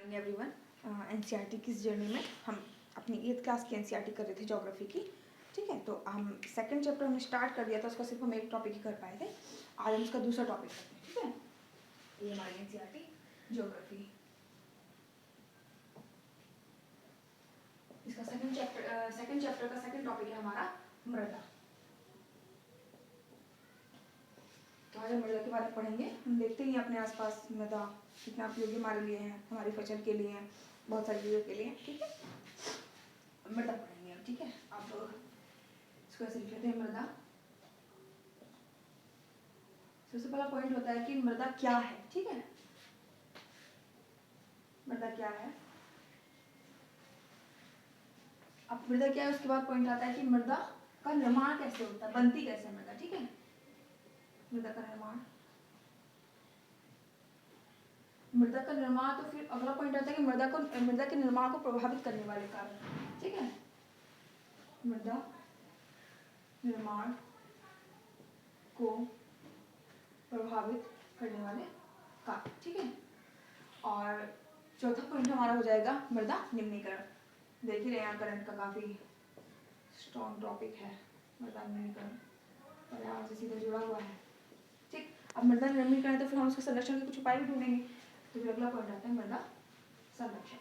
Morning everyone. NCERT की इस journey में हम अपनी 8th क्लास की एनसीईआरटी कर रहे थे ज्योग्राफी की। ठीक है, तो हम सेकंड चैप्टर हमने स्टार्ट कर दिया था, उसका सिर्फ हम एक टॉपिक ही कर पाए थे। आज हम उसका दूसरा टॉपिक करते हैं। ठीक है, ये हमारी एनसीईआरटी ज्योग्राफी, इसका सेकंड चैप्टर का सेकंड टॉपिक है हमारा मृदा। तो आज हम मृदा के बारे में पढ़ेंगे। हम देखते ही अपने आसपास मृदा कितना उपयोगी हमारे लिए है, हमारी फसल के लिए, बहुत सारी चीज़ों के लिए। ठीक है, मृदा पढ़ेंगे हम। ठीक है, अब इसको ऐसे लिख लेते हैं मृदा। सबसे पहला पॉइंट होता है कि मृदा क्या है। ठीक है, मृदा क्या है। अब मृदा क्या है, उसके बाद पॉइंट आता है कि मृदा का निर्माण कैसे होता है, बनती कैसे है मृदा। ठीक है, मृदा का निर्माण, मृदा का निर्माण। तो फिर अगला पॉइंट आता है कि मृदा के निर्माण को प्रभावित करने वाले कारण। ठीक है, मृदा निर्माण को प्रभावित करने वाले कारण। ठीक है, और चौथा पॉइंट हमारा हो जाएगा मृदा निम्नीकरण। देख ही रहे हैं, करंट का काफी स्ट्रॉन्ग टॉपिक है मृदा निम्नीकरण, पर्यावरण से सीधे जुड़ा हुआ है। ठीक, अब मृदा निम्नीकरण तो फिर हम उसके संरक्षण के कुछ उपाय भी ढूंढेंगे। तो फिर अगला पॉइंट आता है मृदा संरक्षण।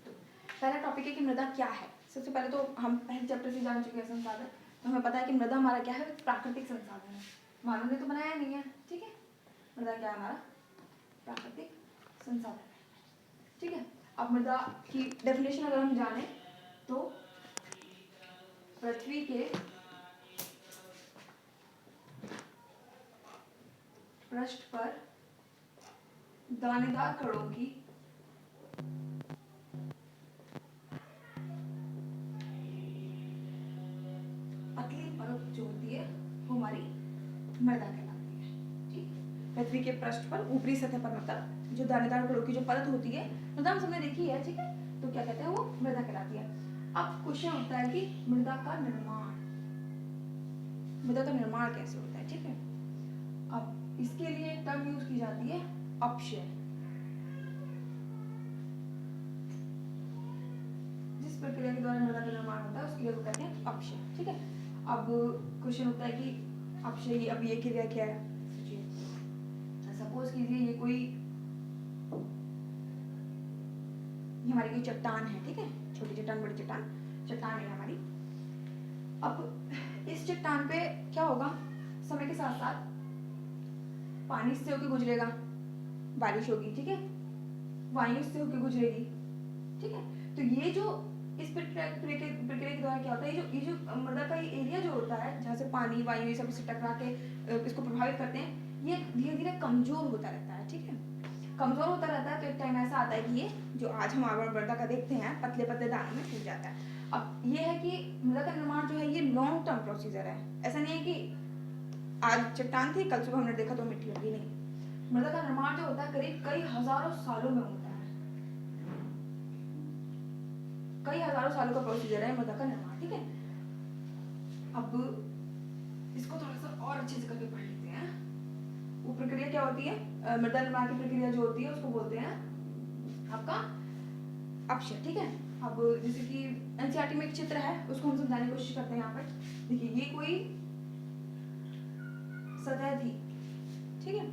तो पहला टॉपिक है कि मृदा क्या है। सबसे पहले तो हम पहले चैप्टर से जान चुके हैं संसाधन, तो हमें पता है कि मृदा हमारा क्या है, प्राकृतिक संसाधन है, मानव ने तो बनाया नहीं है। ठीक है, मृदा क्या है, हमारा प्राकृतिक संसाधन है। ठीक है, अब मृदा की डेफिनेशन अगर हम जाने तो पृथ्वी के पृष्ठ पर दानेदार कणों की पतली परत जो होती है वो हमारी मृदा कहलाती है। ठीक, पृथ्वी के पृष्ठ पर ऊपरी सतह पर मतलब जो दानेदार कणों की जो परत होती है, मृदा हम सबने देखी है। ठीक है, तो क्या कहते हैं, वो मृदा कहलाती है। अब क्वेश्चन होता है कि मृदा का निर्माण, मृदा का निर्माण कैसे होता है। ठीक है, अब इसके लिए एक टर्म यूज की जाती है अपक्षय। जिस प्रक्रिया के द्वारा मृदा का निर्माण होता है उसके लिए वो कहते हैं अपक्षय। ठीक है, अब क्वेश्चन होता है कि अपक्षय, अब ये क्रिया क्या है। सपोज कीजिए ये कोई, ये हमारी कोई चट्टान है। ठीक है, छोटी चट्टान, बड़ी चट्टान है हमारी। अब इस चट्टान पे क्या होगा, समय के साथ साथ पानी इससे होकर गुजरेगा, बारिश होगी। ठीक है, वायु इससे होकर गुजरेगी। ठीक है, तो ये जो इस प्रक्रिया के द्वारा क्या होता है, ये जो मृदा का ये एरिया जो होता है जहाँ से पानी वायु ये सब इससे टकरा के इसको प्रभावित करते हैं, ये धीरे धीरे कमजोर होता रहता है। ठीक है, कमजोर होता रहता है, तो एक टाइम ऐसा आता है कि ये जो आज हम आवरण मृदा का देखते हैं पतले पतले दानों में टूट जाता है। अब ये है कि मृदा का निर्माण जो है ये लॉन्ग टर्म प्रोसीजर है। ऐसा नहीं है कि आज चट्टान थी कल सुबह हमने देखा तो मिट्टी होगी, नहीं। मृदा का निर्माण जो होता है करीब कई हजारों सालों में होता है, कई हजारों सालों का प्रोसीजर है मृदा का निर्माण। ठीक है, अब इसको थोड़ा सा और अच्छे से करके पढ़ लेते हैं। वो प्रक्रिया क्या होती है, मृदा निर्माण की प्रक्रिया जो होती है उसको बोलते हैं आपका अपक्षय। ठीक है, अब जैसे कि एनसीईआरटी में एक चित्र है उसको हम समझाने की कोशिश करते हैं। यहाँ पर देखिए, ये कोई सतह थी। ठीक है,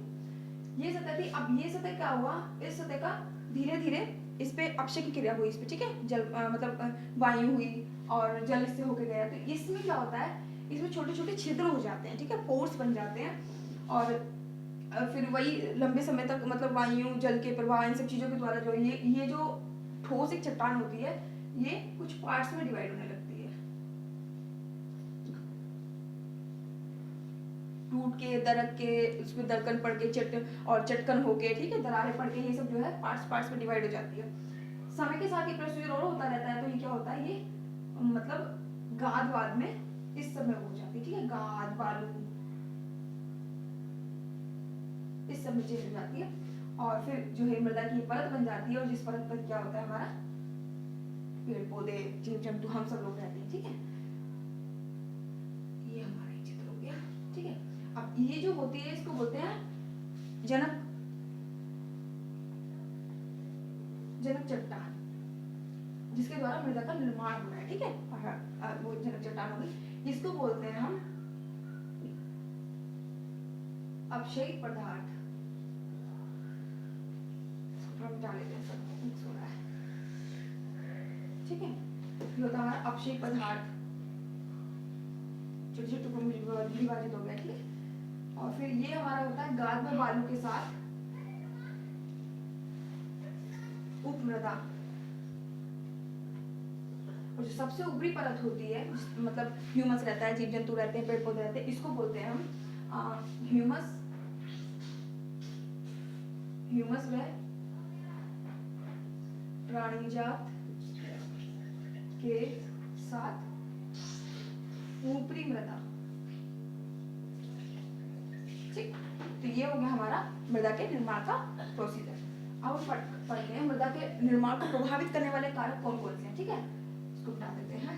ये सतह थी। अब ये सतह क्या हुआ, इस सतह का धीरे धीरे इस पे अपक्षय की क्रिया हुई इस पे। ठीक है, जल मतलब वायु हुई और जल इससे होके गया, तो इसमें क्या होता है, इसमें छोटे छोटे छिद्र हो जाते हैं। ठीक है, पोर्स बन जाते हैं, और फिर वही लंबे समय तक मतलब वायु जल के प्रवाह इन सब चीजों के द्वारा जो ये जो ठोस एक चट्टान होती है ये कुछ पार्ट्स में डिवाइड होने लगती है, टूट के दरक के उसमें दरकन पड़ के चटकन होके, ठीक है, दरारें पड़ के ये सब जो है पार्ट्स में डिवाइड हो जाती है। समय के साथ ये प्रोसीजर और होता रहता है। तो ये क्या होता है, ये मतलब गाद में इस समय हो जाती है। ठीक है, गाद बालू इस सब में चेंज हो जाती है, और फिर जो है मृदा की परत बन जाती है, और जिस परत पर क्या होता है, हमारा पेड़ पौधे जीव जंतु हम सब लोग रहते हैं। ठीक है, ये हमारा चित्र हो गया। ठीक है, अब ये जो होती है इसको बोलते हैं जनक जनक चट्टान, जिसके द्वारा मृदा का निर्माण हो रहा है, ठीक है, वो जनक चट्टान होगी। इसको बोलते हैं हम अपक्षयी पदार्थ। मिटा लेते हैं, सब मिक्स हो रहा है, ठीक है। ये होता है हमारा अपक्षयी पदार्थ, छोटे छोटे टुकड़ों में विभाजित हो गया, ठीक है। और फिर ये हमारा होता है गाद व बालू के साथ उपमृदा। और जो सबसे ऊपरी परत होती है, मतलब ह्यूमस रहता है, जीव जंतु रहते हैं, पेड़ पौधे रहते हैं, इसको बोलते हैं हम ह्यूमस, ह्यूमस व प्राणीजात के साथ ऊपरी मृदा, ठीक। तो ये हो गया हमारा मृदा के निर्माण का प्रोसीजर। अब हम पढ़ते हैं मृदा के निर्माण को प्रभावित करने वाले कारक कौन कौन से हैं, ठीक है। इसको बता देते हैं।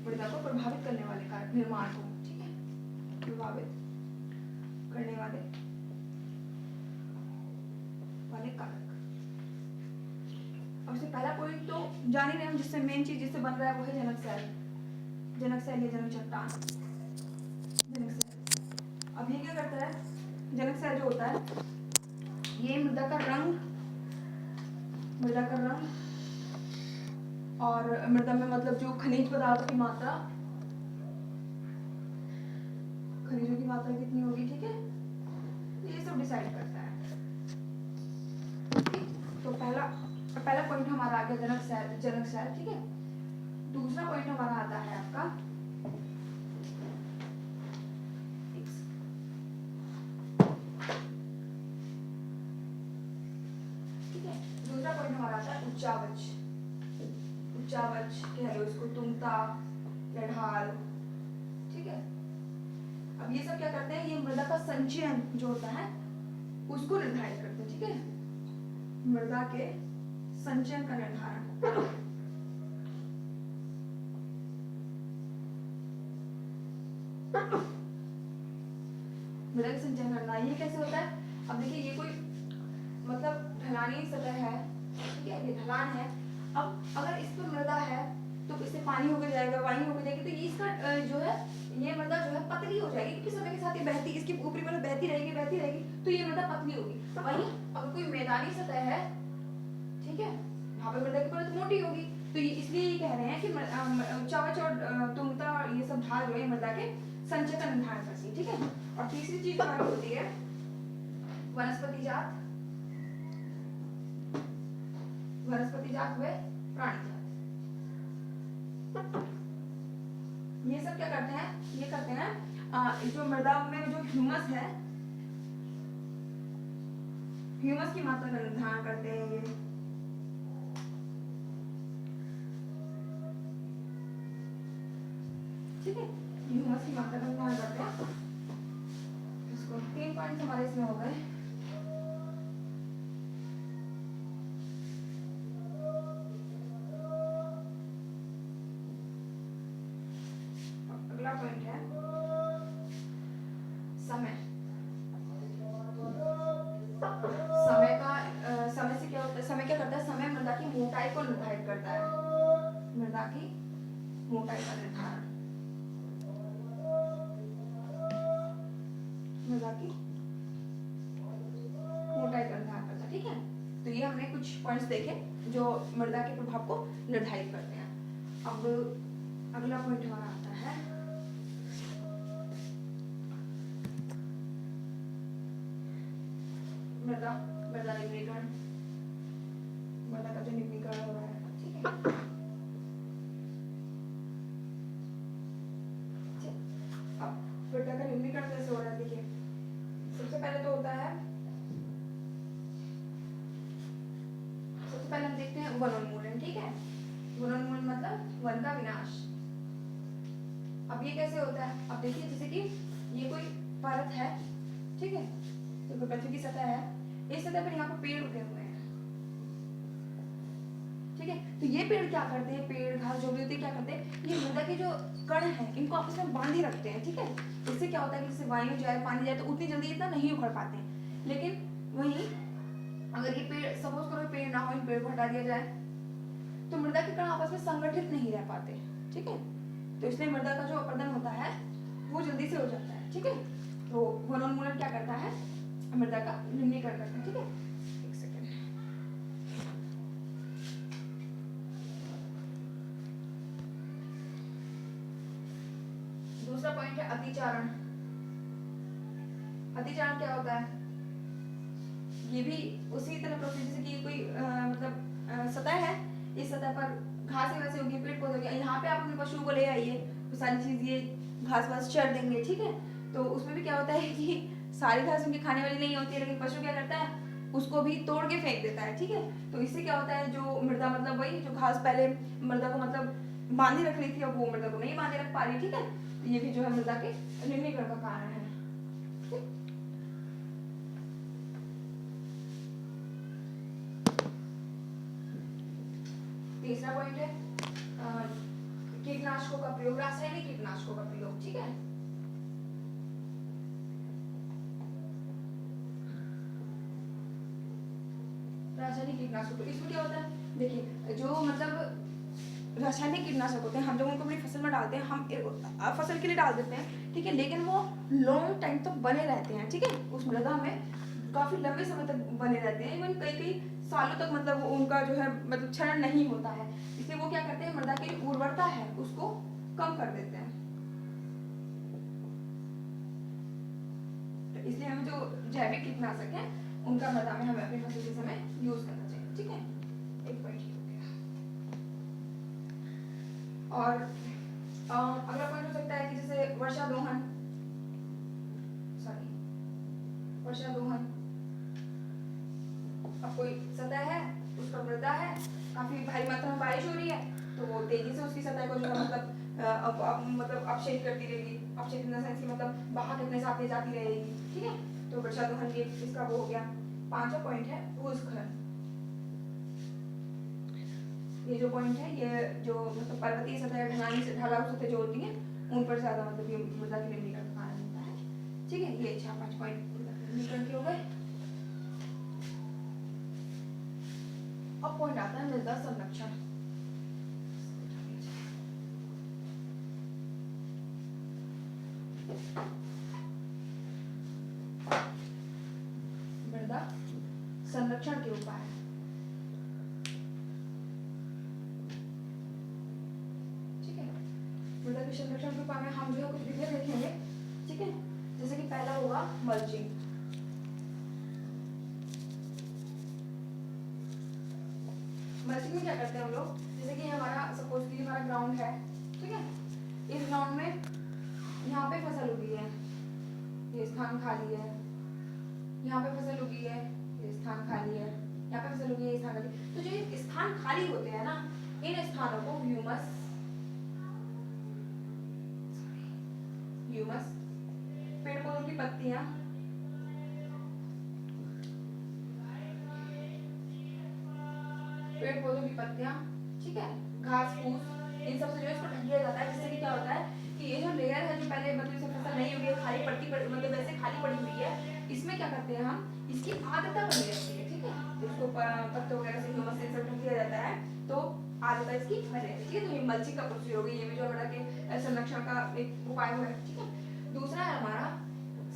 मृदा को प्रभावित करने वाले कारक, निर्माण को, ठीक है, प्रभावित करने वाले कारक। अब से पहला पॉइंट तो जान ही रहे हम, जिससे मेन चीज जिससे बन रहा है वो है जनक सेल, जनक सेल या जनक चट्टान, जनक सेल। अब ये क्या करता है, जनक सेल जो होता है ये मृदा का रंग, मृदा का रंग और मृदा में मतलब जो खनिज पदार्थों की मात्रा, खनिजों की मात्रा कितनी होगी, ठीक है, ये सब डिसाइड करता है। तो पहला पॉइंट हमारा आ गया जनक सेल, जनक सेल, ठीक है। दूसरा पॉइंट हमारा आता है आपका ठीक है, दूसरा पॉइंट हमारा आता है उच्चावच, उच्चावच कह लो इसको, तुमता या ढाल, ठीक है। अब ये सब क्या करते हैं, ये मृदा का संचयन जो होता है उसको निर्धारित करते हैं, ठीक है, मृदा के संचयन का निर्धारण। मृदा का संचयन करना ये कैसे होता है, अब देखिए ये कोई मतलब ढलानी सतह है, ठीक है, ये ढलान है। अब अगर इस पर मृदा है तो इससे पानी होकर जाएगा, वायु होकर जाएगी, तो ये इसका जो है ये मृदा जो है पतली हो जाएगी, क्योंकि समय के साथ ये बहती, इसकी ऊपरी परत बहती रहेगी, तो ये मृदा पतली होगी। वहीं अगर कोई मैदानी सतह है, ठीक है, वहां पर मृदा की परत मोटी होगी, तो ये इसलिए ये कह रहे हैं कि उच्चावच और तुमता ये सब ढाल जो है मृदा के संचय का निर्धारण करती है, ठीक है। और तीसरी चीज हमारी होती है वनस्पति जात, वनस्पति जात व प्राणी जात। ये सब क्या करते हैं, ये करते हैं जो मृदा में जो ह्यूमस है, ह्यूमस की मात्रा का निर्धारण करते हैं ये, ठीक है, ह्यूमस की मात्रा का निर्धारण करते हैं। इसको 3 पॉइंट हमारे इसमें हो गए। अगला पॉइंट है समय। समय का समय से क्या होता है, समय क्या करता है, समय मृदा की मोटाई को निर्धारित करता है, मृदा की मोटाई का निर्धारण, मृदा की मोटाई का निर्धारण करता है, ठीक है। तो ये हमने कुछ पॉइंट्स देखे जो मृदा के प्रभाव को निर्धारित करते हैं। अब अगला पॉइंट हमारा आता है मृदा निम्नीकरण, मृदा का जो निम्नीकरण हो रहा है, ठीक है। अब मृदा का निम्नीकरण कैसे हो रहा है, देखिए सबसे पहले तो होता है, सबसे पहले हम देखते हैं वनोन्मूलन, ठीक है। वनोन्मूलन मतलब वन का विनाश। अब ये कैसे होता है, अब देखिए जैसे कि ये कोई परत है, ठीक है, तो कोई पृथ्वी की सतह है, इस सतह पर यहाँ पर पेड़ उगे हुए हैं, ठीक है। तो ये पेड़ क्या करते हैं, पेड़ घास जो भी होती है क्या करते हैं, ये मृदा के जो कण है इनको आपस में बांधे रखते हैं, ठीक है। इससे क्या होता है कि जैसे वायु जाए पानी जाए तो उतनी जल्दी इतना नहीं उखड़ पाते हैं। लेकिन वहीं अगर ये पेड़ सपोज करो पेड़ ना हो, इन पेड़ को हटा दिया जाए तो मृदा के कण आपस में संगठित नहीं रह पाते, ठीक है। तो इसलिए मृदा का जो अपरदन होता है वो जल्दी से हो जाता है, ठीक है। तो वनोन्मूलन क्या करता है, मृदा का निम्नीकरण करता है, ठीक है। एक सेकेंड, दूसरा पॉइंट है अतिचारण। अतिचारण क्या होता है, ये भी उसी तरह प्रोसेस जैसे कि कोई मतलब सतह है, इस सतह पर घास वैसे होगी, पेड़ पौधे होंगे, यहाँ पे आप अपने पशुओं को ले आइए तो सारी चीज ये घास वास चर देंगे, ठीक है। तो उसमें भी क्या होता है कि सारी घास उनकी खाने वाली नहीं होती है, लेकिन पशु क्या करता है उसको भी तोड़ के फेंक देता है, ठीक है। तो इससे क्या होता है जो मृदा मतलब वही जो घास पहले मृदा को मतलब बांधे रख रही थी अब वो मृदा को नहीं बांधे रख पा रही, ठीक है। तो ये भी जो है मृदा के निम्नीकरण का कारण है, ठीक है। तीसरा पॉइंट है कीटनाशकों का प्रयोग, रासायनिक कीटनाशकों का प्रयोग, ठीक है। रासायनिक कीटनाशक, तो इसमें क्या होता है देखिए जो मतलब रासायनिक कीटनाशक होते हैं हम जब उनको अपनी फसल में डालते हैं, हम फसल के लिए डाल देते हैं, ठीक है, लेकिन वो लॉन्ग टाइम तक बने रहते हैं, ठीक है, उस मृदा में काफी लंबे समय तक बने रहते हैं, इवन कई कई सालों तक मतलब उनका जो है मतलब क्षरण नहीं होता है। इसलिए वो क्या करते हैं मृदा की उर्वरता है उसको कम कर देते हैं। तो इसलिए हमें जो जैविक कीटनाशक है उनका मृदा में हमें अपनी फसल के समय यूज करना चाहिए, ठीक है। एक पॉइंट हो गया। और अगला पॉइंट हो सकता है कि जैसे वर्षा दोहन, अब कोई सतह है उसका मृदा है, काफी भारी मात्रा में बारिश हो रही है तो वो तेजी से उसकी सतह को जो है मतलब मतलब अपक्षेप करती रहेगी, अपक्षेप इन द सेंस कि मतलब बहा कितने साथ ले जाती रहेगी, ठीक है। तो वर्षा दोहन ये इसका वो हो गया। पांचवा पॉइंट है भूस्खलन। ये जो पॉइंट है ये जो मतलब पर्वतीय सतह ढलाऊ सतह जो होती है उन पर ज्यादा मतलब ये मृदा के निम्नीकरण का कारण होता है, ठीक है। ये 4-5 पॉइंट निम्नीकरण के हो गए। अब पॉइंट आता है मृदा संरक्षण। मृदा संरक्षण के उपाय, ठीक है। मृदा के संरक्षण के उपाय में हम जो है कुछ विधि देखेंगे, ठीक है। जैसे कि पहला होगा मल्चिंग। मल्चिंग में क्या करते हैं हम लोग, जैसे कि हमारा सपोज कि हमारा ग्राउंड है, ठीक है। इस ग्राउंड में यहाँ पे फसल उगी है, ये स्थान खाली है, यहाँ पे फसल उगी है, ये स्थान खाली है, यहाँ पे फसल उगी है, ये स्थान खाली। तो जो ये स्थान खाली होते हैं ना इन स्थानों को ह्यूमस पेड़ पौधों की पत्तियां, ठीक है, घास फूस, इन सब से जो इसको ढक दिया जाता है, जिससे कि क्या होता है कि ये जो लेयर है जो पहले मतलब इसमें फसल नहीं हुई है खाली पट्टी पर मतलब वैसे खाली पड़ी हुई है, इसमें क्या करते हैं हम इसकी आर्द्रता बनी रहती है, ठीक है। तो इसको पत्तों वगैरह से ह्यूमस से सब ढक दिया जाता है तो आर्द्रता इसकी बनी रहती है, ठीक है। तो ये मल्चिंग का प्रोसीजर हो गई, ये भी जो हमारा के संरक्षण का एक उपाय है, ठीक है। दूसरा है हमारा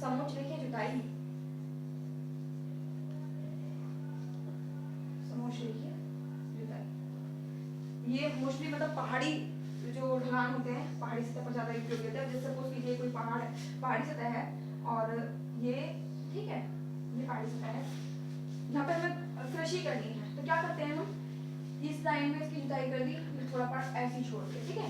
समोच्च रेखीय जुताई। समोच्च रेखीय जुताई ये मोस्टली मतलब पहाड़ी जो ढलान होते हैं पहाड़ी सतह पर ज्यादा उपयोग होता है। जैसे सपोज कीजिए कोई पहाड़ है, पहाड़ी सतह है और ये ठीक है, ये पहाड़ी सतह है, यहाँ पे हमें कृषि करनी है तो क्या करते हैं हम इस लाइन में इसकी जुताई कर दी, ये थोड़ा पार्ट ऐसे छोड़ दिया, ठीक है।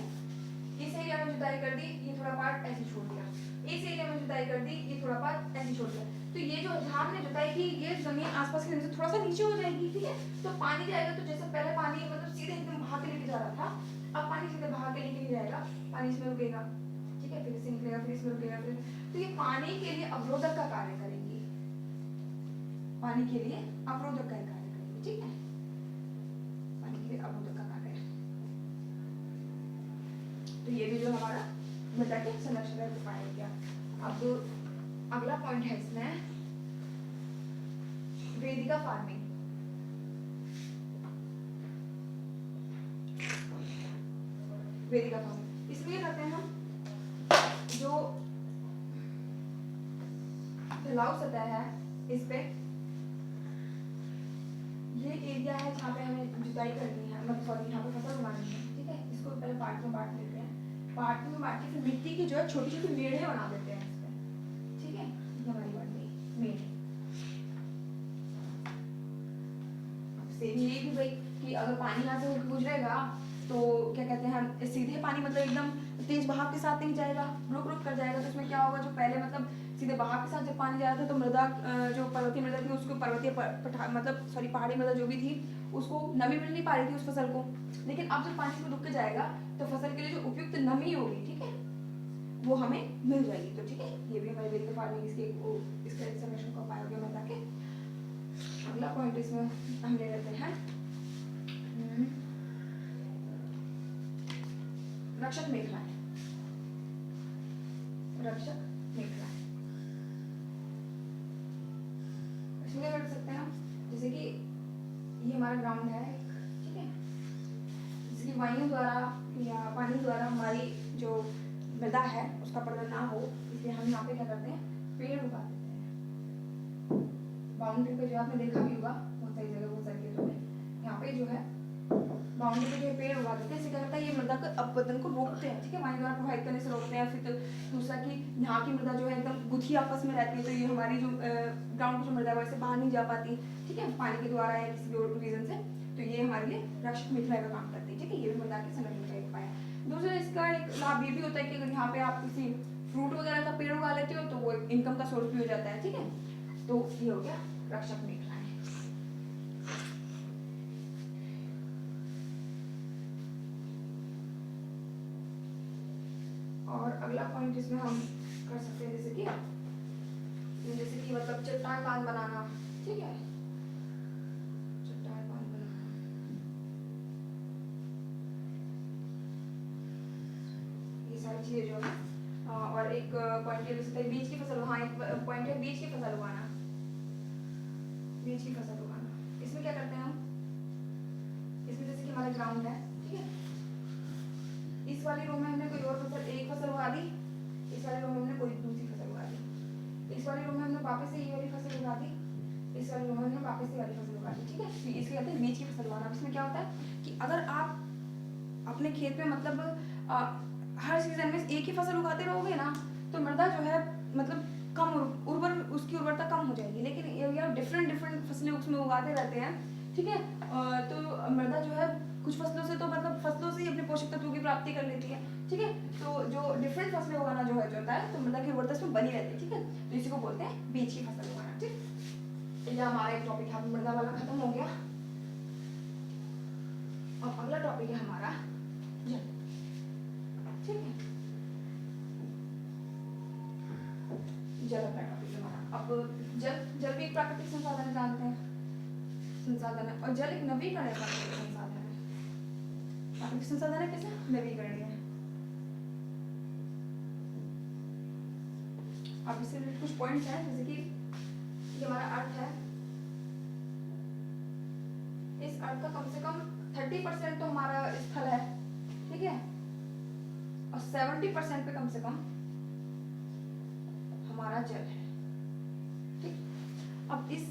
इस एरिया में जुताई कर दी, ये थोड़ा पार्ट ऐसे छोड़ दिया, इस एरिया में जुताई कर दी, ये थोड़ा पार्ट ऐसे छोड़ दिया। तो ये जो जहाँ हमने जुताई की ये जमीन आसपास के जमीन से थोड़ा सा नीचे हो जाएगी, ठीक है। तो पानी जाएगा तो जैसे पहले पानी मतलब सीधे एकदम बहा के लेके जा रहा था, अब पानी सीधे बहा के लेके नहीं जाएगा, पानी इसमें रुकेगा, ठीक है, फिर इससे निकलेगा, फिर इसमें रुकेगा, फिर तो ये पानी के लिए अवरोधक का कार्य करेंगे, पानी के लिए अवरोधक का कार्य करेंगे, ठीक है, पानी के लिए अवरोधक तो ये भी जो हमारा मृदा के संरक्षण का उपाय हो गया। अब अगला पॉइंट है इसमें वेदिका फार्मिंग। वेदिका फार्मिंग इसलिए करते हैं हम, जो फैलाव सतह है इस पे, ये एरिया है जहाँ पे हमें जुताई करनी है, मतलब सॉरी यहाँ पे फसल उगानी है, ठीक है। इसको पहले पार्ट में बांट लेते हैं, पार्ट में बांट के फिर मिट्टी की जो है छोटी छोटी मेढ़े बना देते हैं इस पे, ठीक है। ये हमारी बन गई मेढ़। सेम ये भी भाई कि अगर पानी यहाँ से होकर गुजरेगा तो क्या कहते हैं, सीधे पानी मतलब एकदम तेज बहाव के साथ नहीं जाएगा, रुक रुक कर जाएगा। तो उसमें क्या होगा, जो पहले मतलब सीधे बहाव के साथ जब पानी जा रहा था तो मृदा जो पर्वतीय मृदा थी उसको पर्वतीय मतलब सॉरी पहाड़ी मृदा जो भी थी उसको नमी मिल नहीं पा रही थी उस फसल को। लेकिन अब जब पानी को रुक के जाएगा तो फसल के लिए जो उपयुक्त नमी होगी, ठीक है, वो हमें मिल जाएगी। तो ठीक है, ये भी हमारे वेदिक फार्मिंग इसके संरक्षण का उपाय हो गया मृदा के। अगला पॉइंट इसमें हम ले लेते हैं रक्षक मेखलाएं। रक्षक मेखलाएं इसमें क्या कर सकते हैं हम, जैसे कि ये हमारा ग्राउंड है, ठीक है, जैसे कि वायु द्वारा या पानी द्वारा हमारी जो मृदा है उसका प्रदर्शन ना हो, इसलिए हम यहाँ पे क्या करते हैं, पेड़ उगा देते हैं। बाउंड्री पे जो आपने देखा भी होगा बहुत सारी जगह, बहुत सारी खेतों में यहाँ पे जो है बाउंड्री पे जो पेड़ उगा देते हैं। इससे क्या करता है, ये मृदा के अपवर्तन को रोकते हैं, ठीक है, वायु द्वारा प्रभावित करने से रोकते हैं। फिर तो दूसरा कि यहाँ की मृदा जो है एकदम गुथी आपस में रहती है, तो ये हमारी जो ग्राउंड की जो मृदा है वैसे बाहर नहीं जा पाती, ठीक है, पानी के द्वारा या किसी और रीजन से। तो ये हमारे लिए रक्षक मेखलाएं का काम करती है, ठीक है। ये भी मृदा के संरक्षण का एक उपाय है। दूसरा इसका एक लाभ ये भी होता है कि अगर यहाँ पे आप किसी फ्रूट वगैरह का पेड़ उगा लेते हो तो वो इनकम का सोर्स भी हो जाता है, ठीक है। तो ये हो गया रक्षक मेखलाएं। और अगला पॉइंट इसमें हम कर सकते हैं जैसे कि मतलब चट्टान बांध बनाना, ठीक है, चट्टान बांध बनाना, ये सारी चीजें जो है। और एक पॉइंट है बीज की फसल, हाँ एक पॉइंट है बीज की फसल उगाना, बीज की फसल उगाना। इसमें क्या करते हैं हम, इसमें जैसे कि हमारा ग्राउंड है, ठीक है, इस वाली रो में हमने कोई और फसल, एक फसल उगा दी, इस वाली रो में हमने कोई दूसरी फसल उगा दी, इस वाली रो में हमने वापस से ये वाली फसल उगा दी, इस वाली रो में हमने वापस से वाली फसल उगा दी, ठीक है। तो इसके कहते हैं बीज की फसल उगाना। इसमें क्या होता है कि अगर आप अपने खेत में मतलब हर सीजन में एक ही फसल उगाते रहोगे ना तो मृदा जो है मतलब कम उर्वर उसकी उर्वरता कम हो जाएगी। लेकिन ये डिफरेंट फसलें उसमें उगाते रहते हैं, ठीक है, तो मृदा जो है कुछ फसलों से तो मतलब फसलों से ही अपने पोषक तत्वों की प्राप्ति कर लेती है, ठीक है। तो जो डिफरेंट फसलें उगाना जो है जो होता है तो मृदा की उर्वरता उसमें बनी रहती है, ठीक है। तो इसी को बोलते हैं बीज की फसल उगाना, ठीक। ये हमारा एक टॉपिक है, मृदा वाला खत्म हो गया। अब अगला टॉपिक है हमारा जल, ठीक है, जल अपना टॉपिक हमारा। अब जल भी एक प्राकृतिक संसाधन जानते हैं, संसाधन है, और जल एक नवीकरणीय प्राकृतिक संसाधन है। प्राकृतिक संसाधन है कैसे, नवीकरणीय है। अब इससे रिलेटेड कुछ पॉइंट्स हैं, जैसे कि ये हमारा अर्थ है, इस अर्थ का कम से कम 30% तो हमारा स्थल है, ठीक है, और 70% पे कम से कम हमारा जल है, ठीक। अब इस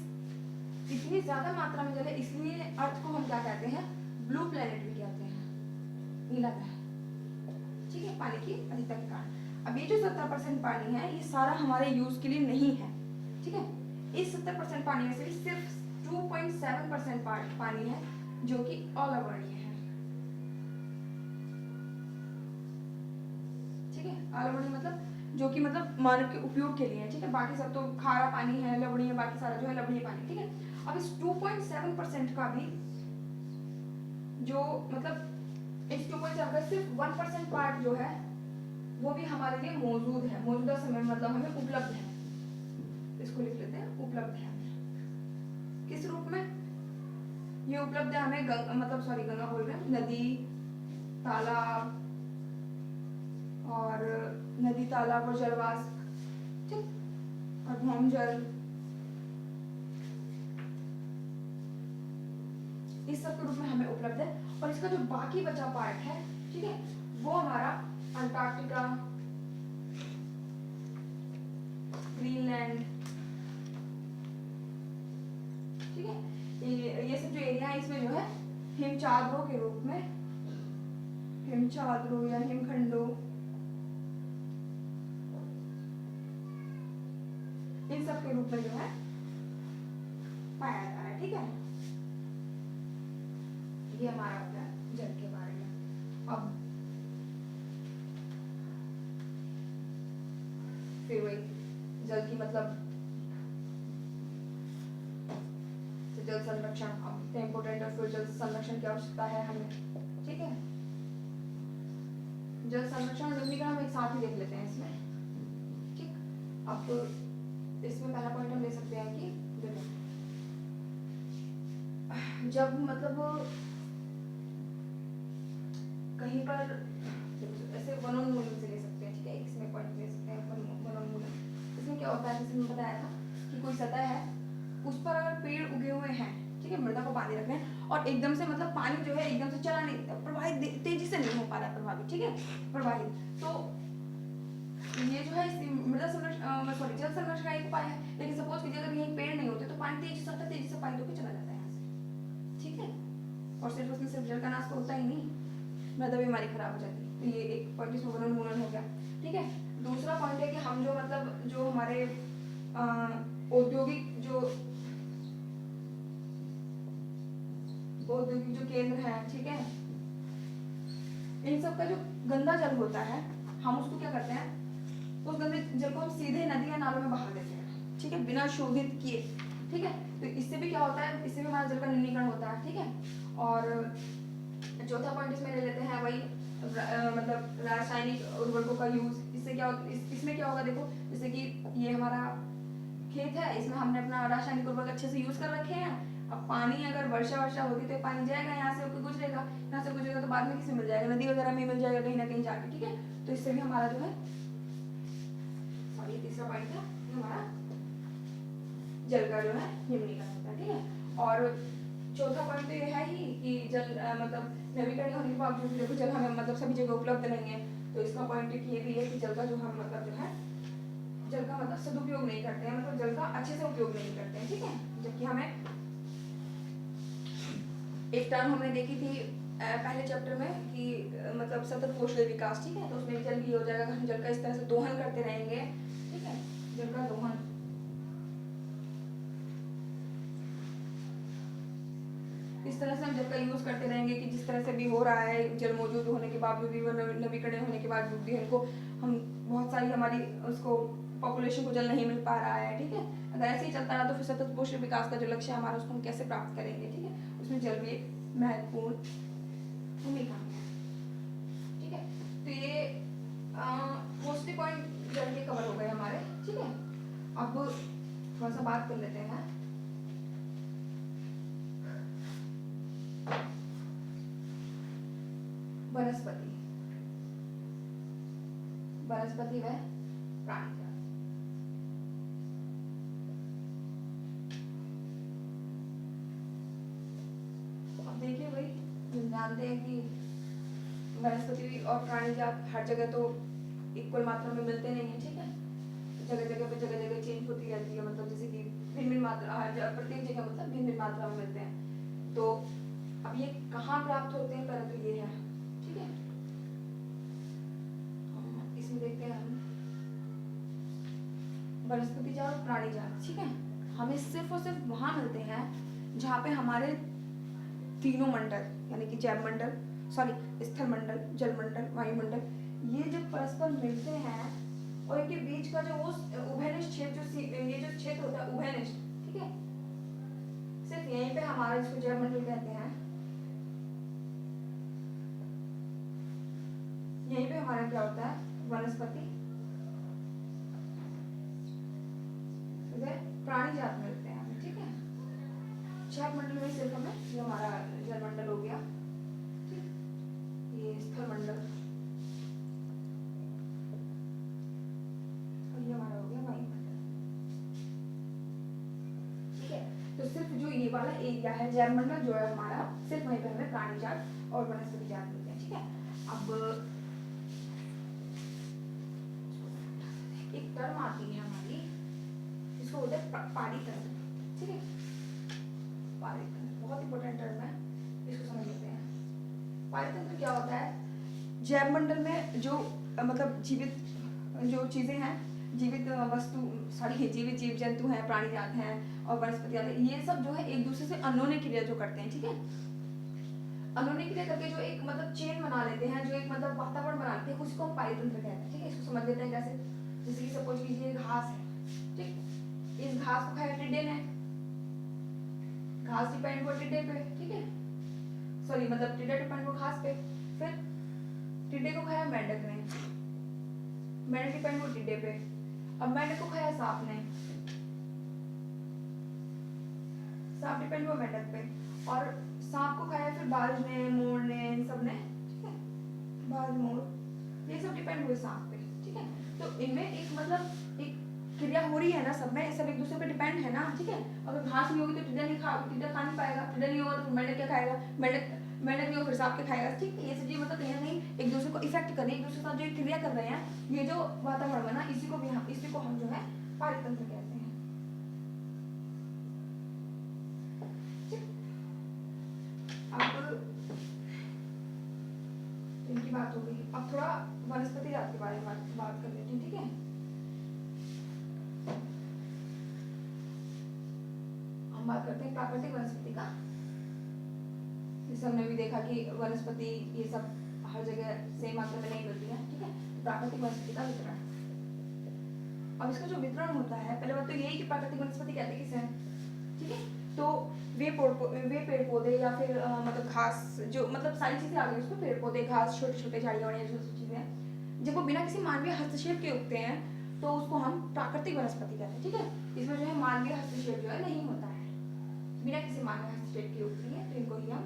इतनी ज्यादा मात्रा में जल है, इसलिए अर्थ को हम क्या कहते हैं, ब्लू प्लेनेट भी कहते हैं, नीला ग्रह, ठीक है, पानी की अधिकता के कारण। अब ये जो 70% पानी है ये सारा हमारे यूज के लिए नहीं है, ठीक है। इस 70% पानी में से सिर्फ 2.7% पानी है जो कि अलवणीय है, ठीक है। अलवणीय मतलब जो कि मतलब मानव के उपयोग के लिए है, ठीक है। बाकी सब तो खारा पानी है, लवणीय, बाकी सारा जो है लवणीय पानी, ठीक है। अब इस 2.7% का भी जो मतलब इस 2.7 का सिर्फ 1% पार्ट जो है वो भी हमारे लिए मौजूद है, मौजूदा समय मतलब हमें उपलब्ध है। इसको लिख लेते हैं, उपलब्ध है। किस रूप में ये उपलब्ध है हमें, मतलब गंगा बोल रहे हैं, नदी, तालाब, और नदी तालाब और जलवास, ठीक, और भौम जल, इस सब के रूप में हमें उपलब्ध है। और इसका जो बाकी बचा पार्ट है, ठीक है, वो हमारा अंटार्कटिका, ग्रीनलैंड, ठीक है, ये सब जो एरिया है इसमें जो है हिमचादरों के रूप में, हिमचादरों या हिमखंडों, इन सब के रूप में जो है पाया जा रहा है, ठीक है। ये हमारा होता है जल के बारे में। अब फिर वही जल की मतलब जल संरक्षण, अब इतने इम्पोर्टेंट है, फिर जल संरक्षण की आवश्यकता है हमें, ठीक है। जल संरक्षण और नवीनीकरण हम एक साथ ही देख लेते हैं इसमें, ठीक। अब इसमें पहला पॉइंट हम ले सकते हैं कि देखो, जब मतलब कहीं पर ऐसे वनोन्मूलन से ले सकते हैं, ठीक है, इसमें पॉइंट ले सकते हैं वनोन्मूलन। इसमें क्या होता है, जैसे मैंने बताया था कि कोई सतह है, उस पर अगर पेड़ उगे हुए हैं, ठीक है, मृदा को पानी रख रहे हैं, और एकदम से मतलब पानी जो है एकदम से चला नहीं, प्रवाहित तेजी से नहीं हो पा रहा है, प्रभावित, ठीक है, प्रवाहित, तो ये जो है मृदा संरक्षण, सॉरी, जल संरक्षण का एक उपाय है। लेकिन सपोज कीजिए अगर यहीं पेड़ नहीं होते तो पानी तेजी से पानी होकर चला जाता है यहाँ से, ठीक है। और सिर्फ उसमें सिर्फ जल का नाश तो होता ही नहीं, मृदा भी हमारी खराब हो जाती है। तो ये एक पॉइंट इसमें वनोन्मूलन हो गया, ठीक है। दूसरा पॉइंट है कि हम जो मतलब जो हमारे औद्योगिक जो केंद्र है, ठीक है, इन सब का जो गंदा जल होता है, हम उसको क्या करते हैं, उस गंदे जल को हम सीधे नदी या नालों में बहा देते हैं, ठीक है, बिना शोधित किए, ठीक है। तो इससे भी क्या होता है, इससे भी हमारा जल का न्यूनीकरण होता है, ठीक है। और चौथा पॉइंट इसमें ले लेते हैं वही मतलब रासायनिक उर्वरकों का यूज। इससे क्या इसमें क्या होगा, देखो जैसे कि ये हमारा खेत है, इसमें हमने अपना रासायनिक उर्वरक अच्छे से यूज कर रखे हैं। अब पानी अगर वर्षा होती तो पानी जाएगा यहाँ से होकर गुजरेगा, यहाँ से गुजरेगा तो बाद में किसे मिल जाएगा, नदी वगैरह में मिल जाएगा कहीं ना कहीं जाके, ठीक है। तो इससे भी हमारा जो है, सॉरी तीसरा पॉइंट था, हमारा जल का जो है न्यूनीकरण होता है, ठीक है। और चौथा पॉइंट तो ये है ही कि जल मतलब नवीकरण होने के बावजूद देखो जल हमें मतलब सभी जगह उपलब्ध नहीं है। तो इसका पॉइंट ये भी है कि जल का जो हम मतलब जो है जल का मतलब सदुपयोग नहीं करते हैं, मतलब जल का अच्छे से उपयोग नहीं करते हैं, ठीक है। जबकि हमें एक टर्म हमने देखी थी पहले चैप्टर में कि मतलब सतत पोषण विकास, ठीक है। तो उसमें जल भी हो जाएगा, हम जल का इस तरह से दोहन करते रहेंगे, ठीक है, जल का दोहन। इस तरह से हम जल का यूज करते रहेंगे कि जिस तरह से भी हो रहा है, जल मौजूद होने के बावजूद भी, नवीकरण होने के बावजूद भी हमको हम बहुत सारी हमारी उसको पॉपुलेशन को जल नहीं मिल पा रहा है, ठीक है। अगर ऐसे ही चलता रहा तो फिर सतत पोषण विकास का जो लक्ष्य है हमारा, उसको हम कैसे प्राप्त करेंगे, ठीक है। उसमें जल भी एक महत्वपूर्ण भूमिका है, ठीक है। तो ये मोस्टली पॉइंट जल के कवर हो गए हमारे, ठीक है। अब थोड़ा सा बात कर लेते हैं वनस्पति व प्राणी जाति। अब देखिए भाई, हम जानते हैं कि वनस्पति और प्राणी जात हर जगह तो इक्वल मात्रा में मिलते नहीं है, ठीक है। जगह जगह चेंज होती रहती है, मतलब जैसे कि भिन्न मात्रा प्रत्येक जगह मतलब भिन्न मात्रा में मिलते हैं। तो अब ये कहाँ प्राप्त होते हैं, पहले तो ये है, ठीक है। इसमें देखते हैं हम वनस्पति जात और प्राणी जात, ठीक है। हमें सिर्फ और सिर्फ वहां मिलते हैं जहाँ पे हमारे तीनों मंडल यानी कि जैव मंडल, सॉरी स्थल मंडल, जल मंडल, वायुमंडल, ये जब परस्पर मिलते हैं और इनके बीच का जो वो उभयनिष्ठ क्षेत्र, ये जो क्षेत्र होता है उभयनिष्ठ, ठीक है, सिर्फ यहीं पे हमारा इसको जैव मंडल कहते हैं। यहीं पे हमारा क्या होता है, वनस्पति प्राणी जात मिलते हैं हमें, ठीक है। जैव मंडल में सिर्फ हमें ये हमारा जल मंडल हो गया, ठीक, ये स्थल मंडल, एरिया है जैवमंडल जो है हमारा, सिर्फ वहीं पे हमें प्राणी जात और वनस्पति जात मिलते हैं। ठीक है, अब एक टर्म आती है हमारी, इसको बोलते हैं पारितंत्र। ठीक है, पारितंत्र बहुत इंपॉर्टेंट टर्म है, इसको समझ लेते हैं। पारितंत्र क्या होता है? जैवमंडल में जो मतलब जीवित जो चीजें हैं, जीवित वस्तु सॉरी जीवित जीव जंतु हैं, प्राणी जात हैं और वनस्पति जात हैं, ये सब जो है एक दूसरे से अनोन्य क्रिया जो करते हैं। ठीक है, अनोन्य क्रिया करके जो एक मतलब चेन बना लेते हैं, जो एक मतलब वातावरण बना लेते हैं, उसको हम पारितंत्र कहते हैं। ठीक है, इसको समझ लेते हैं कैसे। जैसे कि सपोज कीजिए घास है, ठीक, इस घास को खाया टिड्डे ने, घास डिपेंड हुआ टिड्डे पे। ठीक है, सॉरी मतलब टिड्डा डिपेंड हुआ घास पे, फिर टिड्डे को खाया मेंढक ने, मेंढक डिपेंड हुआ टिड्डे पे, अब मेंढक को खाया सांप ने, सांप डिपेंड हुआ मेंढक पे, और सांप को खाया फिर बाज ने, मोर ने, इन सब ने। ठीक है, बाज, मोर, ये सब डिपेंड हुए सांप पे। ठीक है, तो इनमें एक मतलब एक क्रिया हो रही है ना, सब में सब एक दूसरे पे डिपेंड है ना। ठीक है, अगर घास नहीं होगी तो टिड्डा नहीं टिड्डा खा नहीं पाएगा, टिड्डा नहीं होगा तो मेंढक क्या खाएगा, मेंढक नहीं होगा फिर सांप क्या खाएगा। ठीक है, ये सब चीज मतलब कहीं ना कहीं एक दूसरे को इफेक्ट कर रही है, एक दूसरे के साथ जो क्रिया कर रहे हैं, ये जो वातावरण बना, इसी को हम जो है पारितंत्र कहते हैं। अब इनकी बात हो गई, अब थोड़ा वनस्पति जात के बारे में बात कर लेते हैं। ठीक है, हम बात करते हैं प्राकृतिक वनस्पति का। जैसे हमने भी देखा कि वनस्पति ये सब हर जगह सेम मात्रा में नहीं मिलती है। ठीक है, प्राकृतिक वनस्पति का वितरण। अब इसका जो वितरण होता है, पहले बात तो यही कि प्राकृतिक वनस्पति कहते हैं किसे हैं। ठीक है, तो वे पेड़ पौधे या फिर मतलब घास, जो मतलब सारी चीजें आ गई उसमें, पेड़ पौधे, घास, छोटे छोटे झाड़ियाँ वाड़ियाँ जो चीजें, जब वो बिना किसी मानवीय हस्तक्षेप के उगते हैं तो उसको हम प्राकृतिक वनस्पति कहते हैं। ठीक है, इसमें जो है मानवीय हस्तक्षेप जो है नहीं होता है, बिना किसी मानवीय हस्तक्षेप के उगती है, तो इनको ही हम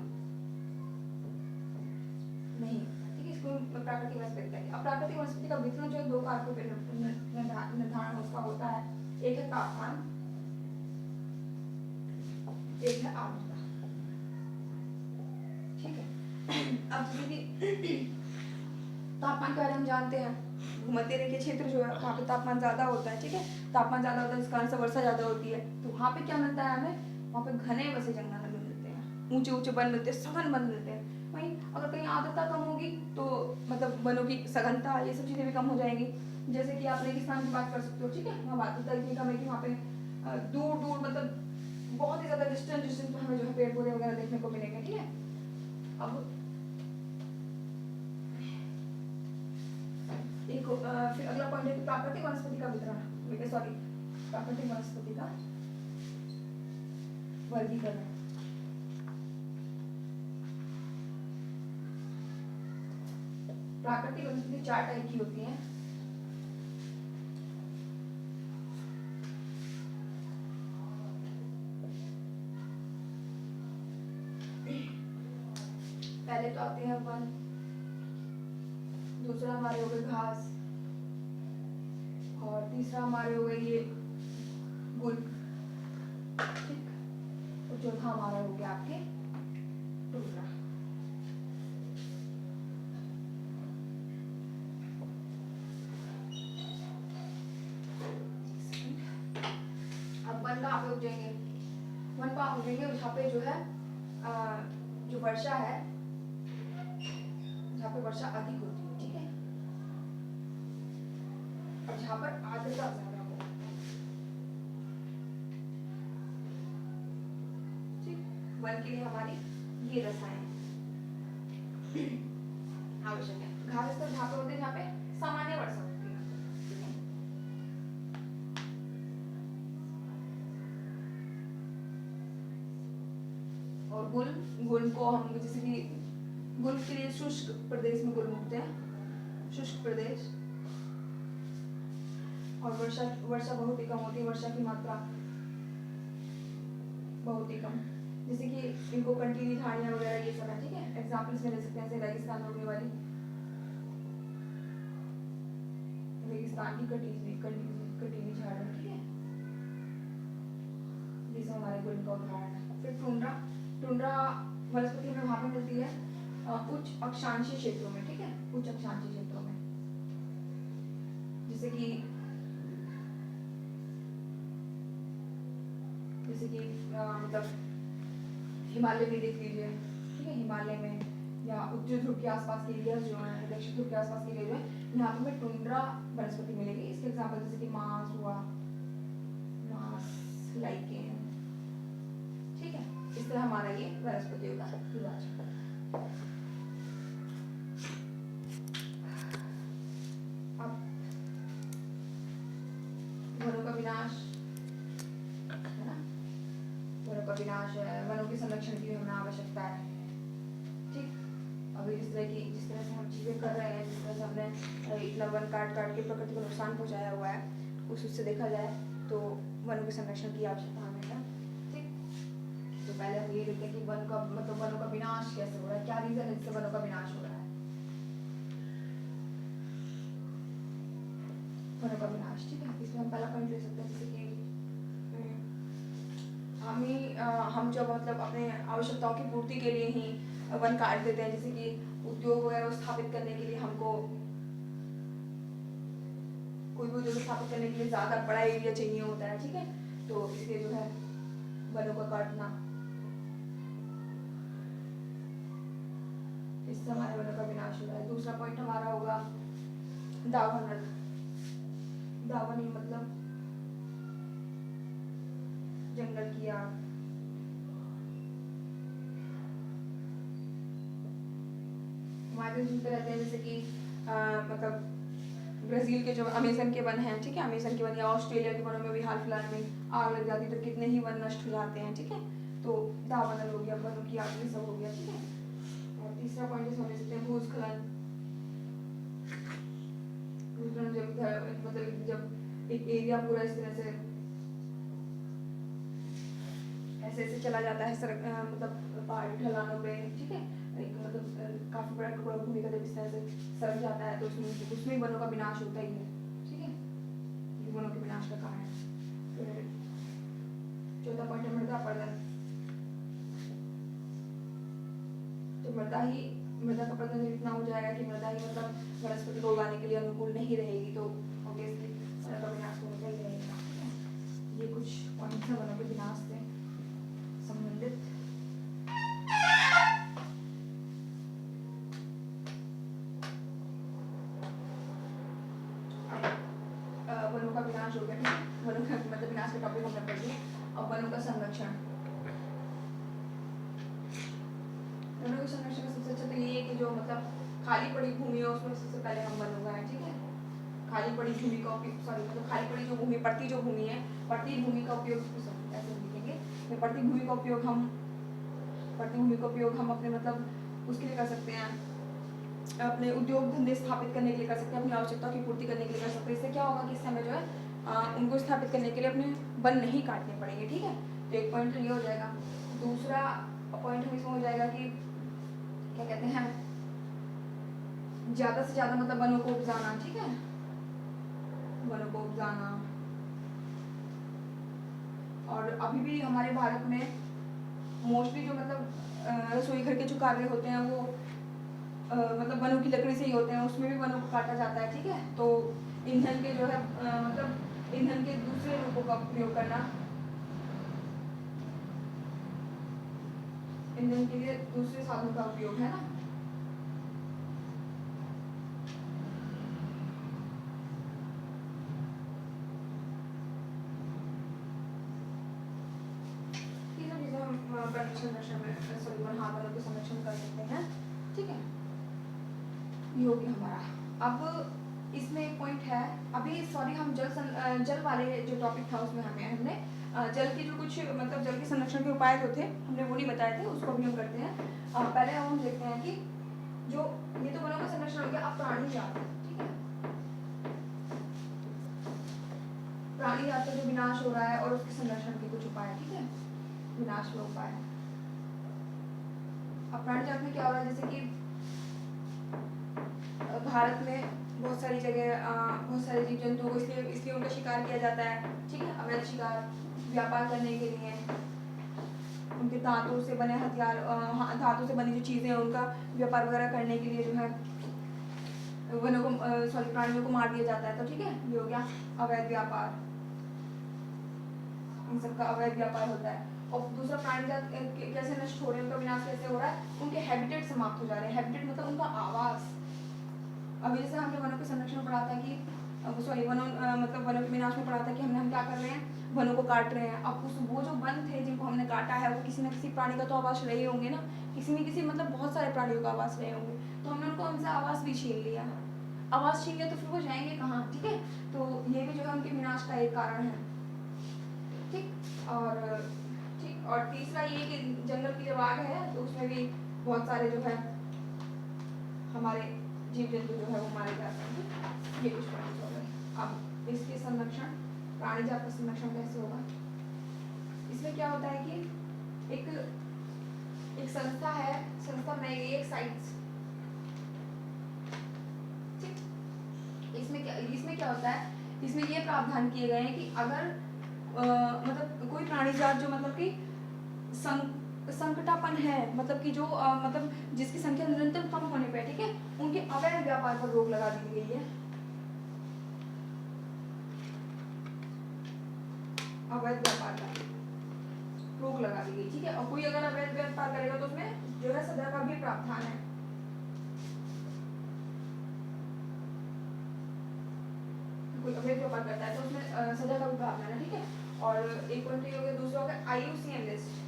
नहीं। ठीक है, इसको प्राकृतिक वनस्पति कहते हैं। अब प्राकृतिक वनस्पति का वितरण जो है दो कारकों पर निर्धारण उसका होता है, एक है तापमान, एक है आर्द्रता। ठीक है, अब जैसे तापमान के बारे में हम जानते हैं, भूमध्य रेखीय क्षेत्र जो है वहाँ पे तापमान ज्यादा होता है। ठीक है, तापमान ज्यादा होता है, इस कारण से वर्षा ज्यादा होती है, तो वहाँ पे क्या मिलता है हमें, वहाँ पे घने बसे जंगल मिलते हैं, ऊंचे ऊंचे वन मिलते हैं, सघन वन मिलते हैं। वहीं अगर कहीं आर्द्रता कम होगी तो मतलब वनों की सघनता, ये सब चीजें भी कम हो जाएंगी। जैसे कि आप रेगिस्तान की बात कर सकते हो। ठीक है, वहाँ आर्द्रता इतनी कम है कि वहाँ पे दूर दूर मतलब बहुत ही ज्यादा डिस्टेंस हमें जो है पेड़ पौधे वगैरह देखने को मिलेंगे। ठीक है, अब एक फिर अगला पॉइंट है कि प्राकृतिक वनस्पति का वितरण, सॉरी प्राकृतिक वनस्पति का वर्गीकरण। प्राकृतिक वनस्पति 4 टाइप की होती हैं। पहले तो आते हैं वन, दूसरा हमारे हो गए घास, और तीसरा हमारे हो गए ये गुल। ठीक, और चौथा हमारा हो गया आपके टुकड़ा। अब वन कहाँ पे उगेंगे, वन कहाँ उगेंगे जहाँ पे जो है जो वर्षा है, जहाँ पे वर्षा अधिक होती है। ठीक है, और जहाँ पर आर्द्रता ज्यादा हो। ठीक, वन के लिए हमारी ये रसायन आवश्यक है। घास तो जहाँ पे होते हैं जहाँ पे सामान्य वर्षा होती है। और गुल को हम जैसे कि गुल के लिए शुष्क प्रदेश में गुल उगते हैं, शुष्क प्रदेश, और वर्षा बहुत ही कम होती है, वर्षा की मात्रा बहुत ही कम, जैसे कि इनको कंटीली झाड़ियाँ वगैरह ये सब है। ठीक है, एग्जाम्पल्स में ले सकते हैं, जैसे रेगिस्तान होने वाली, रेगिस्तान की कंटीली झाड़ियाँ। ठीक है, ये सब हमारे गुल का उदाहरण है। फिर टुंड्रा, टुंड्रा वनस्पति हमें वहाँ पे मिलती है उच्च अक्षांशीय क्षेत्रों में, ठीक है, उच्च अक्षांशीय क्षेत्रों में, जैसे कि मतलब हिमालय में देख लीजिए, ठीक है, हिमालय में या उत्तरी ध्रुव के आसपास के एरिया जो है, दक्षिण ध्रुव के आसपास के एरिया जो है, यहाँ पे हमें टुंड्रा वनस्पति मिलेगी। इसके एग्जाम्पल जैसे कि मास हुआ, मास, लाइकेन, ठीक है, इस तरह हमारा ये वनस्पतियों का विभाजन। अब वनों का विनाश है ना, वनों का विनाश है, वनों के संरक्षण की हमें आवश्यकता है, ठीक। अभी जिस तरह से हम चीजें कर रहे हैं, जिस तरह से हमने इतना वन काट के प्रकृति को नुकसान पहुंचाया हुआ है, उससे देखा जाए तो वनों के संरक्षण की आवश्यकता हमें है, ठीक। तो पहले हम ये देखते हैं कि वन का मतलब वनों का विनाश कैसे हो रहा है, क्या रीजन है जिससे वनों का विनाश हो रहा है। वनों का विनाश, ठीक है, इसमें हम पहला पॉइंट ले सकते हैं, जैसे कि हम जब मतलब अपने आवश्यकताओं की पूर्ति के लिए ही वन काट देते हैं, जैसे कि उद्योग वगैरह स्थापित करने के लिए हमको कोई भी उद्योग स्थापित करने के लिए ज्यादा बड़ा एरिया चाहिए होता है, ठीक है, तो इसलिए जो है वनों का काटना, इससे हमारे वनों का विनाश हो रहा है। दूसरा पॉइंट हमारा होगा दावानल। दावानल मतलब जंगल की आग। हमारे सुनते रहते हैं जैसे कि मतलब ब्राजील के जो अमेजन के वन हैं, ठीक है, अमेजन के वन या ऑस्ट्रेलिया के वनों में भी हाल फिलहाल में आग लग जाती है, तो कितने ही वन नष्ट हो जाते हैं, ठीक है, तो दावानल हो गया, वनों की आग, ये सब हो गया, ठीक है। और तीसरा पॉइंट समझ सकते हैं भूस्खलन। भूस्खलन जब एक एरिया पूरा इस तरह से ऐसे चला जाता है मतलब पहाड़ी ढलानों पे, ठीक है, एक मतलब काफी बड़ा टुकड़ा भूमि का जब इस तरह से सरक जाता है तो उसमें वनों का विनाश होता ही है, ठीक है, ये वनों के विनाश का कारण है। चौथा पॉइंट है मृदा अपरदन। तो मृदा का अपरदन इतना हो जाएगा कि मृदा ही मतलब वनस्पति को उगाने के लिए अनुकूल नहीं रहेगी, तो ऑब्वियसली वनों का विनाश होता ही रहेगा, ठीक है। ये कुछ पॉइंट है वनों के विनाश से संबंधित। वनों का विनाश हो गया, ठीक है, वनों का मतलब विनाश का टॉपिक हमने पढ़ लिया। अब वनों का संरक्षण। वनों के संरक्षण का सबसे अच्छा तो ये है कि जो मतलब खाली पड़ी भूमि है उसमें सबसे पहले हम वन उगाएं, ठीक है। खाली पड़ी भूमि का उपयोग मतलब खाली पड़ी जो भूमि, पड़ती जो भूमि है, पड़ती भूमि का उपयोग ऐसे लिखेंगे, पड़ती भूमि का उपयोग हम अपने मतलब उसके लिए कर सकते हैं, अपने उद्योग धंधे स्थापित करने के लिए कर सकते हैं, अपनी आवश्यकताओं की पूर्ति करने के लिए कर सकते हैं। इससे क्या होगा कि इससे हमें जो है उनको स्थापित करने के लिए अपने वन नहीं काटने पड़ेंगे, ठीक है। तो एक पॉइंट तो ये हो जाएगा। दूसरा पॉइंट हम इसमें हो जाएगा कि क्या कहते हैं, ज्यादा से ज्यादा मतलब वनों को उपजाना, ठीक है, वनों को उपजाना। और अभी भी हमारे भारत में मोस्टली जो मतलब रसोई घर के जो कार्य होते हैं वो मतलब वनों की लकड़ी से ही होते हैं, उसमें भी वनों को काटा जाता है, ठीक है। तो ईंधन के जो है मतलब ईंधन के दूसरे रूपों का प्रयोग करना, ईंधन के लिए दूसरे साधनों का उपयोग है ना। वनों के संरक्षण कर सकते हैं, ठीक है, ये हो गया हमारा। अब इसमें एक पॉइंट है, अभी सॉरी हम जल वाले जो टॉपिक था उसमें हमने जल की जो कुछ मतलब जल के संरक्षण के उपाय जो थे हमने वो नहीं बताए थे, उसको भी हम करते हैं। पहले हम देखते हैं कि जो ये तो वनों का संरक्षण हो गया, अब प्राणी जात, ठीक है, प्राणी जात का जो विनाश हो रहा है और उसके संरक्षण के कुछ उपाय, ठीक है, विनाश में उपाय। अब प्राणी जात में क्या हो रहा है, जैसे कि भारत में बहुत सारी जगह बहुत सारे जीव जंतुओं को इसलिए उनका शिकार किया जाता है, ठीक है, अवैध शिकार, व्यापार करने के लिए, उनके दांतों से बने हथियार, धातु से बनी जो चीज़ें हैं उनका व्यापार वगैरह करने के लिए जो है वनों को सॉरी प्राणियों को मार दिया जाता है। तो ठीक है, ये हो गया अवैध व्यापार, इन सब का अवैध व्यापार होता है। और दूसरा, प्राणी जात कैसे नष्ट हो रहे हैं, उनका विनाश कैसे हो रहा है, उनके हैबिटेट समाप्त हो जा रहे हैं। हैबिटेट मतलब उनका आवास। अभी जैसे हमने वनों के संरक्षण पढ़ा था कि सॉरी वनों मतलब वनों के विनाश में पढ़ा था कि हम क्या कर रहे हैं, वनों को काट रहे हैं। अब उस वो जो वन थे जिनको हमने काटा है वो किसी न किसी प्राणी का तो आवास रहे होंगे ना, किसी न किसी मतलब बहुत सारे प्राणियों का आवास रहे होंगे, तो हमने उनको उनसे आवास भी छीन लिया। आवास छीन लिया तो फिर वो जाएंगे कहाँ, ठीक है। तो ये भी जो है उनके विनाश का एक कारण है, ठीक। और तीसरा ये कि जंगल की जब आग है तो उसमें भी बहुत सारे जो है हमारे जीव जंतु जो है वो मारे जाते हैं। ये कुछ पॉइंट्स हो गए। अब इसके संरक्षण, प्राणी जात का संरक्षण कैसे होगा, इसमें क्या होता है कि एक संस्था है, संस्था बनाई गई है, एक साइट्स, ठीक। इसमें क्या होता है, इसमें ये प्रावधान किए गए हैं कि अगर मतलब कोई प्राणी जात जो मतलब कि संकटापन है, मतलब कि जो मतलब जिसकी संख्या निरंतर कम होने पे, ठीक है, उनके अवैध व्यापार पर रोक लगा दी गई है। अवैध व्यापार पर रोक लगा दी गई, ठीक है। और कोई अगर अवैध व्यापार करेगा तो उसमें जो है सजा का भी प्रावधान है। कोई अवैध व्यापार करता है तो उसमें सजा का भी प्रावधान है, ठीक है। और एक पॉइंट ये हो गया। दूसरा हो गया IUCN लिस्ट।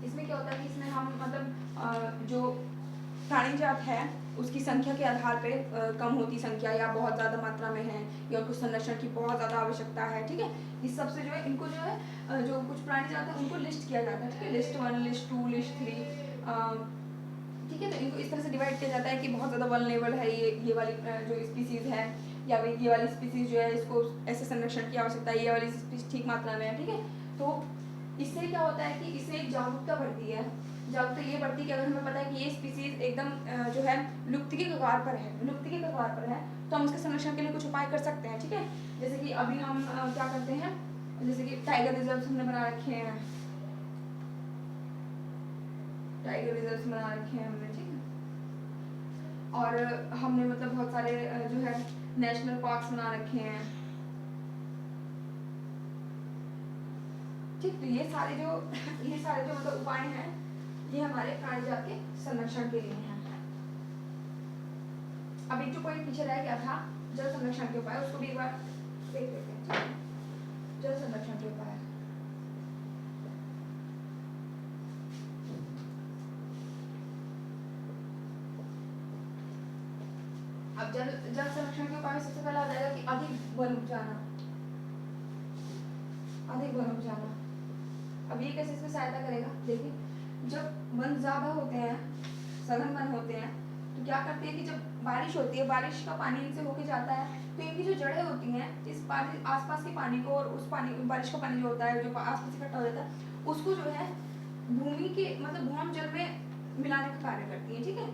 इसमें क्या होता है कि इसमें हम मतलब जो प्राणी जात है उसकी संख्या के आधार पे कम होती संख्या या बहुत ज़्यादा मात्रा में है या उनको संरक्षण की बहुत ज़्यादा आवश्यकता है, ठीक है। इस सबसे जो है इनको जो है जो कुछ प्राणी जात है उनको लिस्ट किया जाता है, ठीक है। लिस्ट 1, लिस्ट 2, लिस्ट 3, ठीक है। तो इनको इस तरह से डिवाइड किया जाता है कि बहुत ज़्यादा वल्नरेबल है ये वाली जो स्पीसीज़ है, या ये वाली स्पीसीज़ जो है इसको ऐसे संरक्षण की आवश्यकता है, ये वाली स्पीसीज ठीक मात्रा में है, ठीक है। तो इससे क्या होता है कि इससे एक जागरूकता बढ़ती है। जागरूकता ये बढ़ती है कि अगर हमें पता है कि ये स्पीसीज एकदम जो है लुप्त के कगार पर है, तो हम उसके संरक्षण के लिए कुछ उपाय कर सकते हैं, ठीक है। जैसे कि अभी हम क्या करते हैं, जैसे कि टाइगर रिजर्व हमने बना रखे हैं, टाइगर रिजर्व बना रखे हैं हमने, ठीक है। और हमने मतलब बहुत सारे जो है नेशनल पार्क्स बना रखे हैं, ठीक। तो ये सारे जो मतलब उपाय हैं ये हमारे प्राणी जात के संरक्षण के लिए हैं। अब एक जो पॉइंट पीछे रह गया था जल संरक्षण के उपाय, उसको भी एक बार देख लेते हैं। जल संरक्षण के उपाय, अब जल संरक्षण के उपाय में सबसे पहला आ जाएगा कि अधिक वन उपजाना। अब ये कैसे इसमें सहायता करेगा, देखिए जब वन ज्यादा होते हैं, सघन वन होते हैं, तो क्या करते हैं कि जब बारिश होती है, बारिश का पानी इनसे होके जाता है, तो इनकी जो जड़ें होती हैं इस पानी आसपास के पानी को और उस पानी बारिश का पानी जो होता है जो आसपास इकट्ठा हो जाता है उसको जो है भूमि के मतलब भूम जल में मिलाने का कार्य करती है, ठीक है।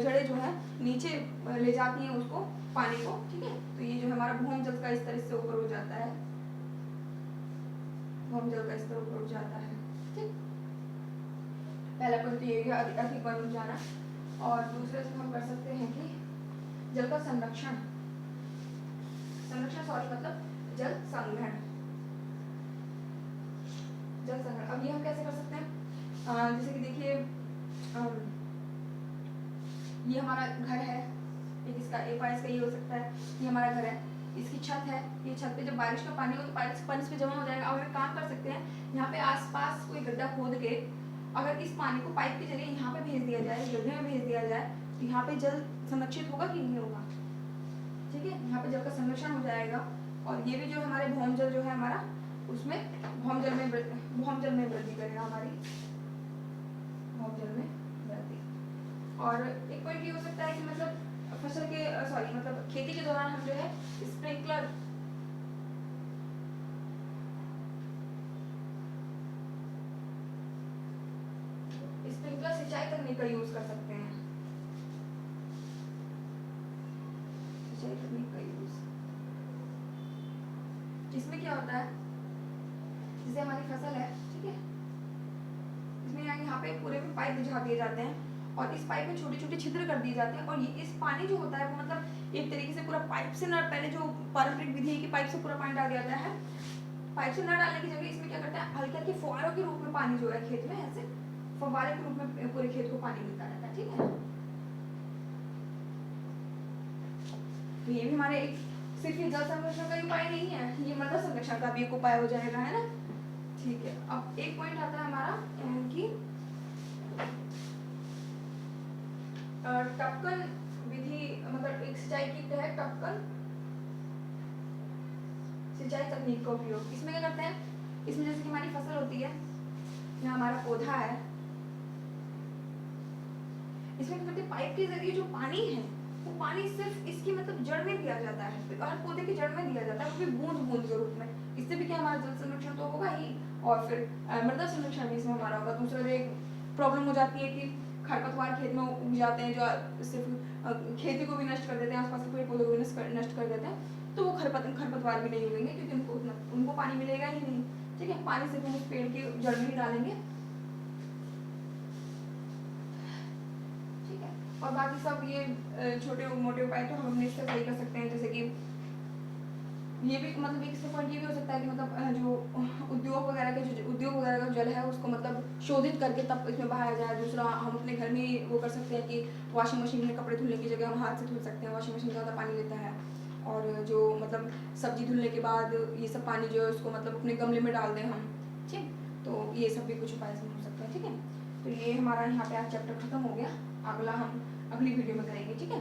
जड़ें जो है नीचे ले जाती हैं उसको पानी को, ठीक है। तो ये जो हमारा भूम जल का स्तर इससे ऊपर हो जाता है, भूम जल का स्तर ऊपर हो जाता है, ठीक। पहला पॉइंट तो ये है अधिक वन उपजाना। और दूसरे से हम कर सकते हैं कि जल का संरक्षण मतलब जल संग्रहण। अब ये हम कैसे कर सकते हैं, जैसे कि देखिए ये हमारा घर है, एक इसका एक बार इसका ये हो सकता है, ये हमारा घर है, इसकी छत है, ये छत पे जब बारिश का पानी हो तो बारिश का पानी इस पे जमा हो जाएगा। अब हम काम कर सकते हैं, यहाँ पे आसपास कोई गड्ढा खोद के अगर इस पानी को पाइप के जरिए यहाँ पे भेज दिया जाए, गड्ढे में भेज दिया जाए, तो यहाँ पे जल संरक्षित होगा कि नहीं होगा, ठीक है। यहाँ पे जल का संरक्षण हो जाएगा। और ये भी जो हमारे भौम जल जो है हमारा, उसमें भौम जल में वृद्धि करेगा हमारी, भौम जल में वृद्धि। और एक पॉइंट ये हो सकता है कि मतलब फसल के मतलब खेती के दौरान हम जो है स्प्रिंकलर सिंचाई तकनीक का यूज कर सकते हैं, सिंचाई तकनीक का यूज इसमें क्या होता है, जैसे हमारी फसल है, ठीक है, इसमें यहाँ पे पूरे में पाइप बिछा दिए जाते हैं और इस पाइप में छोटे छोटे छिद्र कर दिए जाते हैं और ये इस पानी जो होता है वो मतलब एक तरीके से पूरा पाइप से न, पहले जो पारंपरिक विधि है कि पाइप से पूरा पानी डाल दिया जाता है, पाइप से न डालने की जगह इसमें क्या करते हैं, हल्के हल्के फुहारों के रूप में पानी जो है खेत में ऐसे फव्वारे के रूप में पूरे खेत को पानी मिलता रहता है, ठीक है। तो ये भी हमारे एक सिर्फ जल संरक्षण का उपाय नहीं है, ये मृदा संरक्षण का भी एक उपाय हो जाएगा, है ना। ठीक है, अब एक पॉइंट आता है हमारा कि टपकन विधि, मतलब एक सिंचाई की तहत टपकन सिंचाई तकनीक का उपयोग। इसमें क्या करते हैं, इसमें जैसे कि हमारी फसल होती है, यहाँ हमारा पौधा है, इसमें क्या करते हैं, पाइप के जरिए जो पानी है वो पानी सिर्फ इसकी मतलब जड़ में दिया जाता है, हर पौधे की जड़ में दिया जाता है, वो भी बूंद बूंद के रूप में। इससे भी क्या हमारा जल संरक्षण तो होगा ही और फिर मृदा संरक्षण भी इसमें हमारा होगा। दूसरा जो एक प्रॉब्लम हो जाती है कि खरपतवार खेत में उग जाते हैं जो सिर्फ खेती को भी नष्ट कर देते हैं, आसपास के पेड़ पौधों को भी नष्ट कर देते हैं, तो वो खरपतवार भी नहीं उगेंगे क्योंकि उनको पानी मिलेगा ही नहीं, ठीक है। पानी सिर्फ हम उस पेड़ की जड़ में ही डालेंगे, और बाकी सब ये छोटे मोटे उपाय तो हम अपने इससे सही कर सकते हैं। जैसे कि ये भी मतलब एक इसका पॉइंट ये भी हो सकता है कि मतलब जो उद्योग वगैरह का जल है उसको मतलब शोधित करके तब इसमें बहाया जाए। दूसरा, हम अपने घर में वो कर सकते हैं कि वॉशिंग मशीन में कपड़े धुलने की जगह हम हाथ से धुल सकते हैं, वॉशिंग मशीन ज़्यादा पानी लेता है। और जो मतलब सब्जी धुलने के बाद ये सब पानी जो है उसको मतलब अपने गमले में डाल दें हम, ठीक। तो ये सब भी कुछ उपाय हो सकते हैं, ठीक है। तो ये हमारा यहाँ पे आज चैप्टर खत्म हो गया, अगला हम अगली वीडियो में करेंगे, ठीक है।